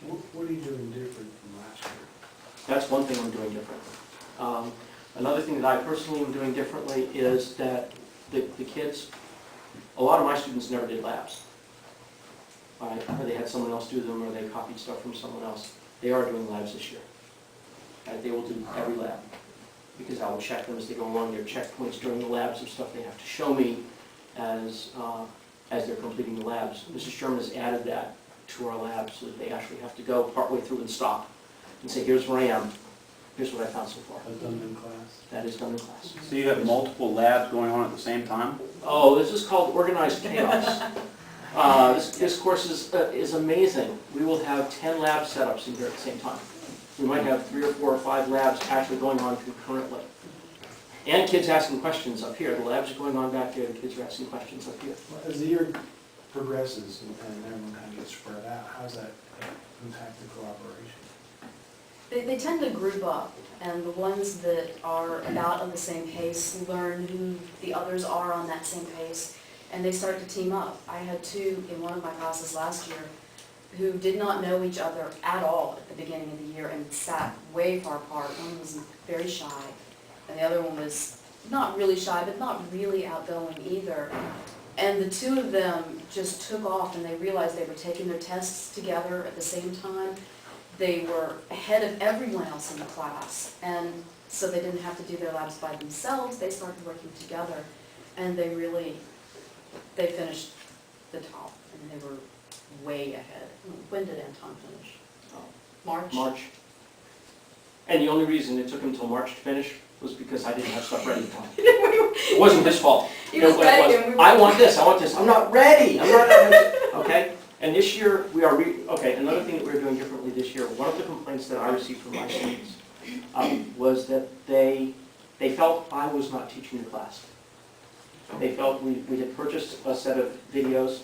What are you doing different from last year? That's one thing I'm doing differently. Another thing that I personally am doing differently is that the kids, a lot of my students never did labs. Or they had someone else do them, or they copied stuff from someone else. They are doing labs this year. They will do every lab, because I will check them as they go along. Their checkpoints during the labs of stuff they have to show me as they're completing the labs. Mrs. Sherman has added that to our labs, so that they actually have to go partway through and stop and say, here's where I am, here's what I found so far. That's done in class? That is done in class. So you have multiple labs going on at the same time? Oh, this is called organized chaos. This course is amazing. We will have 10 lab setups in here at the same time. We might have 3 or 4 or 5 labs actually going on concurrently. And kids asking questions up here. The labs are going on back there, the kids are asking questions up here. Well, as the year progresses and everyone kind of gets spread out, how does that impact the collaboration? They tend to group up, and the ones that are about on the same pace learn who the others are on that same pace, and they start to team up. I had 2 in one of my classes last year who did not know each other at all at the beginning of the year and sat way far apart. One was very shy, and the other one was not really shy, but not really outgoing either. And the 2 of them just took off, and they realized they were taking their tests together at the same time. They were ahead of everyone else in the class, and so they didn't have to do their labs by themselves. They started working together, and they finished the top, and they were way ahead. When did Anton finish? March? March. And the only reason it took him until March to finish was because I didn't have stuff ready for him. It wasn't his fault. He was ready, and we were- I want this, I'm not ready, I'm not ready. Okay? And this year, we are, another thing that we're doing differently this year, one of the complaints that I received from my students was that they felt I was not teaching the class. They felt we had purchased a set of videos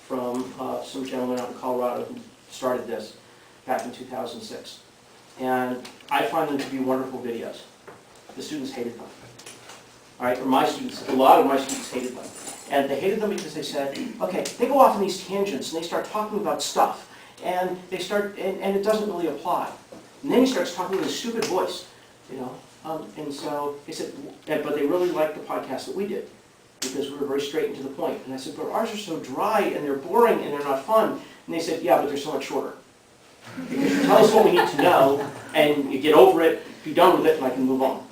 from some gentleman out in Colorado who started this back in 2006. And I find them to be wonderful videos. The students hated them. All right, or my students, a lot of my students hated them. And they hated them because they said, okay, they go off on these tangents and they start talking about stuff. And they start, and it doesn't really apply. And then he starts talking in a stupid voice, you know. And so they said, but they really liked the podcast that we did, because we were very straight and to the point. And I said, but ours are so dry and they're boring and they're not fun. And they said, yeah, but they're so much shorter. Because you tell us what we need to know, and you get over it, be done with it, and I can move on.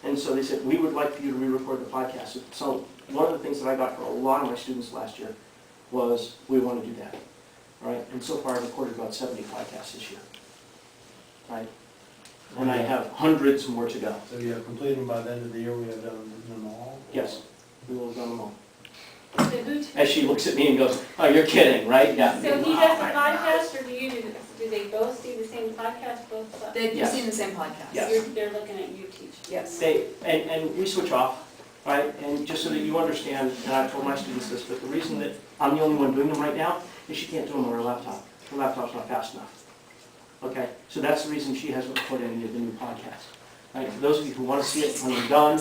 And so they said, we would like for you to re-record the podcast. So one of the things that I got for a lot of my students last year was, we want to do that. All right? And so far I've recorded about 70 podcasts this year. Right? And I have hundreds more to go. So you have completed them by the end of the year, we have done them all? Yes, we will have done them all. So who As she looks at me and goes, oh, you're kidding, right? Yeah. So he does the podcast, or do they both do the same podcast, both? They've Yes. seen the same podcast. Yes. They're looking at you teach. Yes. And we switch off, right? And just so that you understand, and I've told my students this, but the reason that I'm the only one doing them right now is she can't do them on her laptop. Her laptop's not fast enough. Okay? So that's the reason she hasn't recorded any of the new podcasts. Right? For those of you who want to see it when I'm done,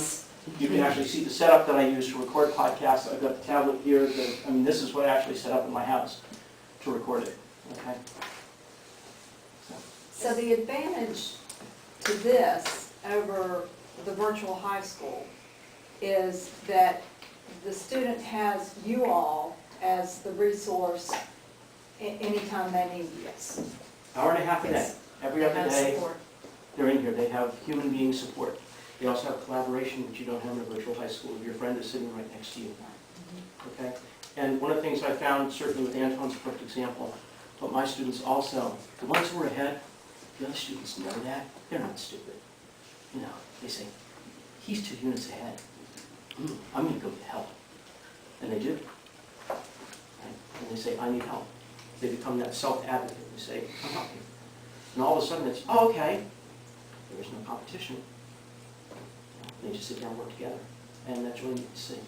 you can actually see the setup that I use to record podcasts. I've got the tablet here. This is what I actually set up in my house to record it. Okay? So the advantage to this over the virtual high school is that the student has you all as the resource anytime they need you. Hour and a half a day. Yes. Every other They have day, support. they're in here. They have human being support. They also have collaboration that you don't have in a virtual high school. Your friend is sitting right next to you. Okay? And one of the things I found, certainly with Anton's perfect example, but my students also, the ones who are ahead, the other students know that. They're not stupid. You know, they say, he's 2 units ahead. I'm going to go get help. And they do. Right? And they say, I need help. They become that self-advocate. They say, I'll help you. And all of a sudden it's, oh, okay. There is no competition. They just sit down and work together. And that's really neat to see.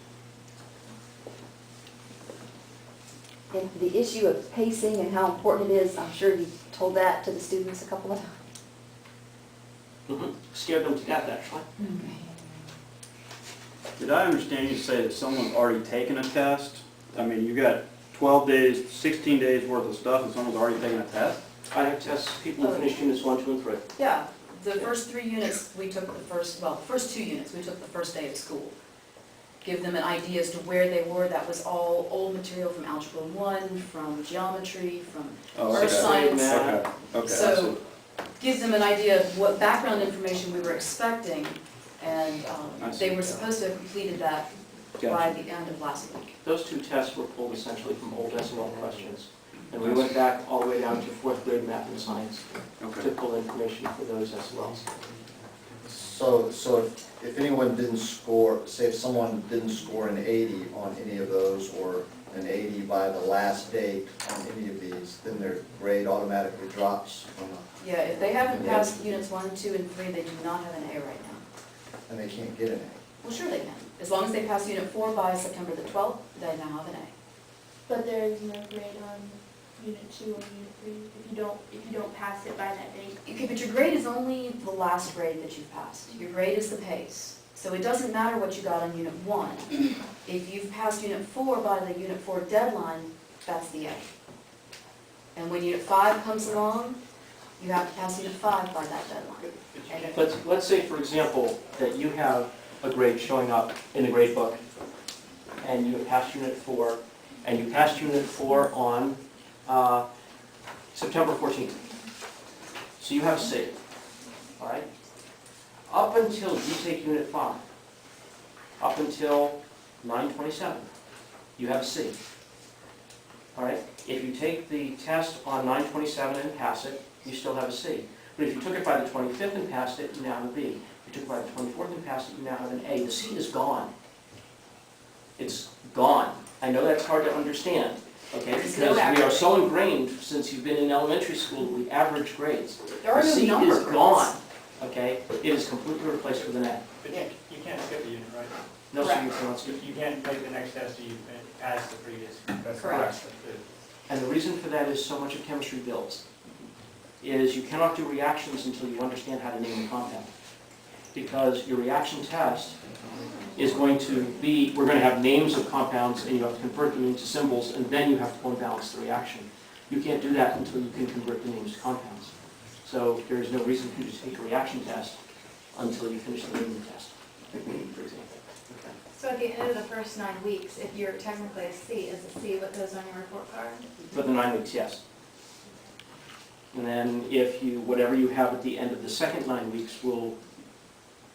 And the issue of pacing and how important it is, I'm sure you told that to the students a couple of times. Scared them to death, actually. Did I understand you say that someone's already taken a test? I mean, you got 12 days, 16 days worth of stuff and someone's already taken a test? I have tests, people who finished units 1, 2, and 3. Yeah, the first 3 units, we took the first 2 units, we took the first day of school. Give them an idea as to where they were. That was all old material from Algebra 1, from geometry, from Oh, earth okay. science. Okay, okay, I So, see. gives them an idea of what background information we were expecting, and I see. they were supposed to have completed that by Gotcha. the end of last week. Those 2 tests were pulled essentially from old SEL questions. And we went back all the way down to 4th grade math and science to Okay. pull information for those SELs. So if anyone didn't score, say if someone didn't score an 80 on any of those, or an 80 by the last date on any of these, then their grade automatically drops from a, Yeah, if they haven't passed units 1, 2, and 3, they do not have an A right now. and they can't get an Well, sure they can. As long as they pass unit 4 by September the 12th, they now have an A. But there is no grade on unit 2 or unit 3 if you don't pass it by that date. Okay, but your grade is only the last grade that you've passed. Your grade is the pace. So it doesn't matter what you got on unit 1. If you've passed unit 4 by the unit 4 deadline, that's the A. And when unit 5 comes along, you have to pass unit 5 by that deadline. And Let's say, for example, that you have a grade showing up in the grade book, and you have passed unit 4, and you passed unit 4 on September 14th. So you have a C, all right? Up until you take unit 5, up until 9/27, you have a C. All right? If you take the test on 9/27 and pass it, you still have a C. But if you took it by the 25th and passed it, you now have a B. If you took it by the 24th and passed it, you now have an A. The C is gone. It's gone. I know that's hard to understand, okay? There's Because no we are average. so ingrained, since you've been in elementary school, we average grades. there are The no C number is grades. gone, okay? It is completely replaced with an A. But you can't skip a unit, right? No, sir, you cannot skip. You can't take the next test till you've passed the previous. That's Correct. And the reason for that is so much of chemistry builds, is you cannot do reactions until you understand how to name a compound. Because your reaction test is going to be, we're going to have names of compounds, and you have to convert them into symbols, and then you have to go and balance the reaction. You can't do that until you can convert the names to compounds. So there is no reason for you to take a reaction test until you finish the naming test, for example. So at the end of the first 9 weeks, if you're technically a C, is a C what goes on your report card? For the 9 weeks, yes. And then if you, whatever you have at the end of the second 9 weeks will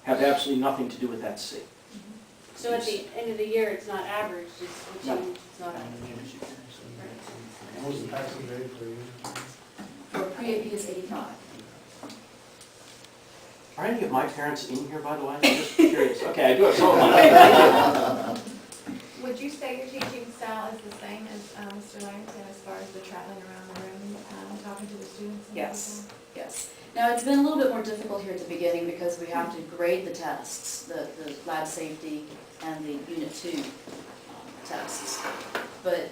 have absolutely nothing to do with that C. So at the end of the year, it's not average, it's what No. you, It's not average. What was the passing grade for you? For pre-AP is 85. Are any of my parents in here, by the way? I'm just curious. Okay, I do have some of mine. Would you say your teaching style is the same as Mr. Larrington as far as the traveling around the room, talking to the students? and Yes. everything? Yes. Now, it's been a little bit more difficult here at the beginning because we have to grade the tests, the lab safety and the Unit 2 tests. But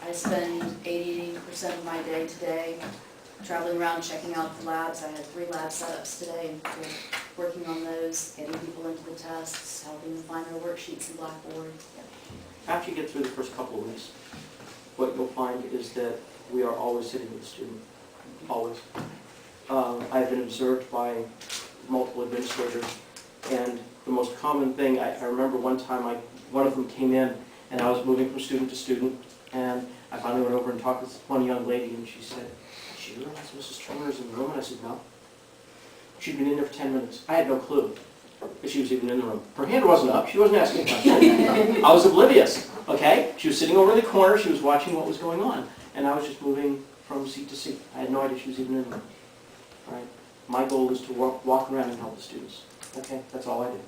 I spend 80% of my day today traveling around, checking out the labs. I had 3 lab setups today, and we're working on those, getting people into the tests, helping them find their worksheets in Blackboard. After you get through the first couple of weeks, what you'll find is that we are always sitting with the student, always. I've been observed by multiple administrators, and the most common thing, I remember one time one of them came in, and I was moving from student to student, and I finally went over and talked with one young lady, and she said, "Did you realize Mrs. Turner's in the room?" And I said, "No." She'd been in there for 10 minutes. I had no clue that she was even in the room. Her hand wasn't up, she wasn't asking a question. I was oblivious, okay? She was sitting over in the corner, she was watching what was going on, and I was just moving from seat to seat. I had no idea she was even in the room. All right? My goal is to walk around and help the students. Okay, that's all I do.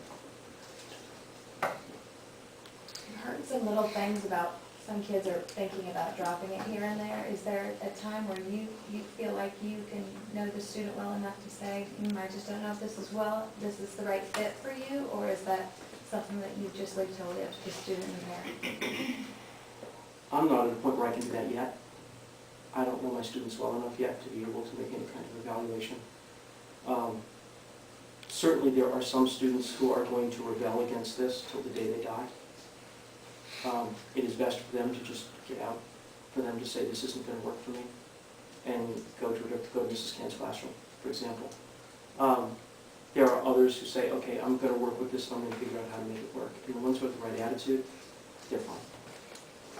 I've heard some little things about some kids are thinking about dropping it here and there. Is there a time where you feel like you can know the student well enough to say, I just don't know if this is the right fit for you, or is that something that you just leave totally up to the student and parent? I'm not at a point where I can do that yet. I don't know my students well enough yet to be able to make any kind of evaluation. Certainly there are some students who are going to rebel against this till the day they die. It is best for them to just get out for them to say, this isn't gonna work for me, and go to Mrs. Can's classroom, for example. There are others who say, okay, I'm gonna work with this, and I'm gonna figure out how to make it work. And the ones with the right attitude, they're fine.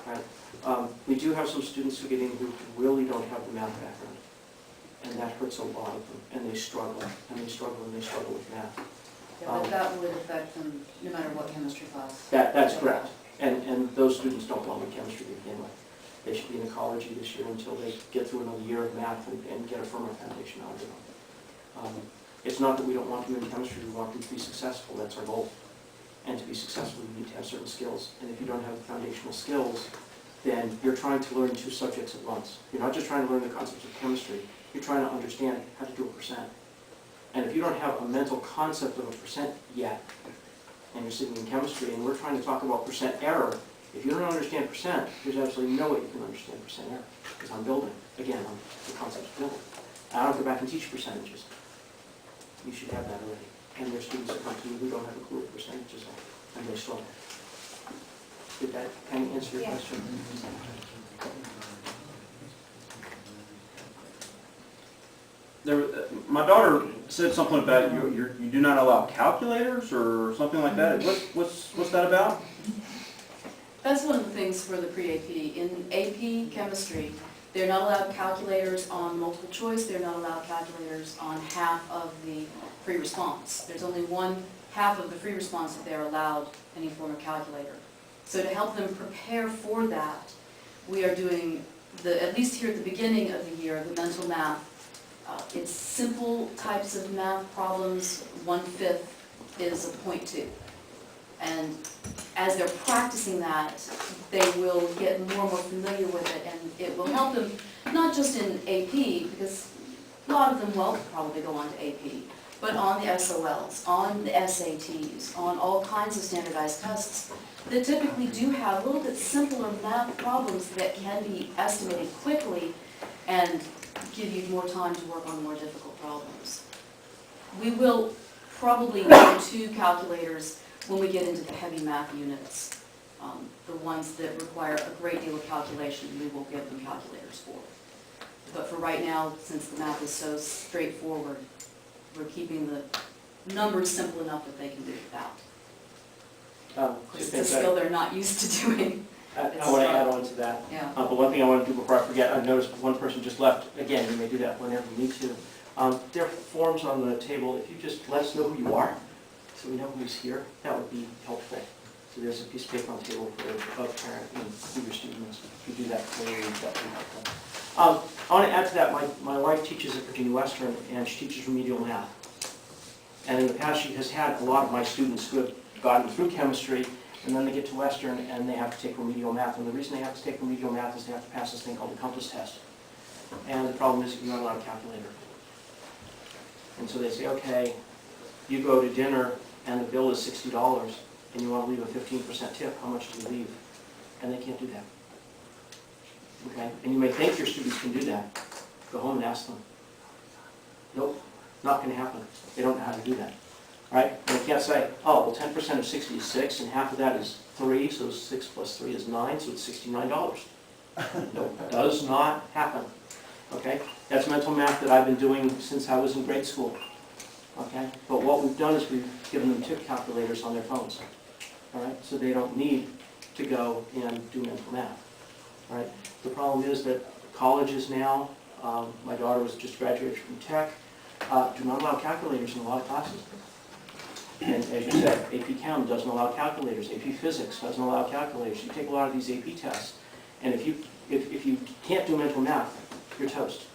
Right? We do have some students who get in who really don't have the math background, and that hurts a lot of them, and they struggle with math. Yeah, but that would affect them no matter what chemistry class. That's correct, and those students don't belong in chemistry to begin with. They should be in ecology this year until they get through another year of math and get a firmer foundation out of it. It's not that we don't want them in chemistry, we want them to be successful, that's our goal. And to be successful, you need to have certain skills. And if you don't have the foundational skills, then you're trying to learn two subjects at once. You're not just trying to learn the concepts of chemistry, you're trying to understand how to do a percent. And if you don't have a mental concept of a percent yet, and you're sitting in chemistry and we're trying to talk about percent error, if you don't understand percent, there's absolutely no way you can understand percent error. Because I'm building, again, on the concepts of building. I don't go back and teach percentages. You should have that already. And there's students that come to me who don't have a clue what percentages are, and they struggle. Did that kind of answer your question? My daughter said something about you do not allow calculators or something like that. What's that about? That's one of the things for the pre-AP. In AP chemistry, they're not allowed calculators on multiple choice, they're not allowed calculators on half of the free response. There's only one half of the free response that they're allowed any form of calculator. So to help them prepare for that, we are doing, at least here at the beginning of the year, the mental math. It's simple types of math problems, 1/5 is a 0.2. And as they're practicing that, they will get more and more familiar with it, and it will help them, not just in AP, because a lot of them will probably go on to AP, but on the SOLs, on the SATs, on all kinds of standardized tests that typically do have a little bit simpler math problems that can be estimated quickly and give you more time to work on more difficult problems. We will probably need 2 calculators when we get into the heavy math units. The ones that require a great deal of calculation, we will give them calculators for. But for right now, since the math is so straightforward, we're keeping the numbers simple enough that they can do without. It's a skill they're not used to doing. I want to add on to that. Yeah. But one thing I want to do before I forget, I've noticed one person just left. Again, you may do that whenever you need to. There are forms on the table. If you just let us know who you are, so we know who's here, that would be helpful. So there's a piece of paper on the table for a parent and who your student is. If you do that for you, that would be helpful. I want to add to that, my wife teaches at Virginia Western, and she teaches remedial math. And in the past, she has had a lot of my students who have gotten through chemistry, and then they get to Western and they have to take remedial math. And the reason they have to take remedial math is they have to pass this thing called the compass test. And the problem is you're not allowed a calculator. And so they say, okay, you go to dinner and the bill is $60 and you want to leave a 15% tip, how much do you leave? And they can't do that. Okay? And you may think your students can do that. Go home and ask them. Nope, not going to happen. They don't know how to do that. Right? And they can't say, oh, well, 10% of 60 is 6, and half of that is 3, so 6 plus 3 is 9, so it's $69. No, it does not happen. Okay? That's mental math that I've been doing since I was in grade school. Okay? But what we've done is we've given them tip calculators on their phones. All right? So they don't need to go and do mental math. All right? The problem is that colleges now, my daughter was just graduated from tech, do not allow calculators in a lot of classes. And as you said, AP Chem doesn't allow calculators. AP Physics doesn't allow calculators. You take a lot of these AP tests, and if you can't do mental math, you're toast.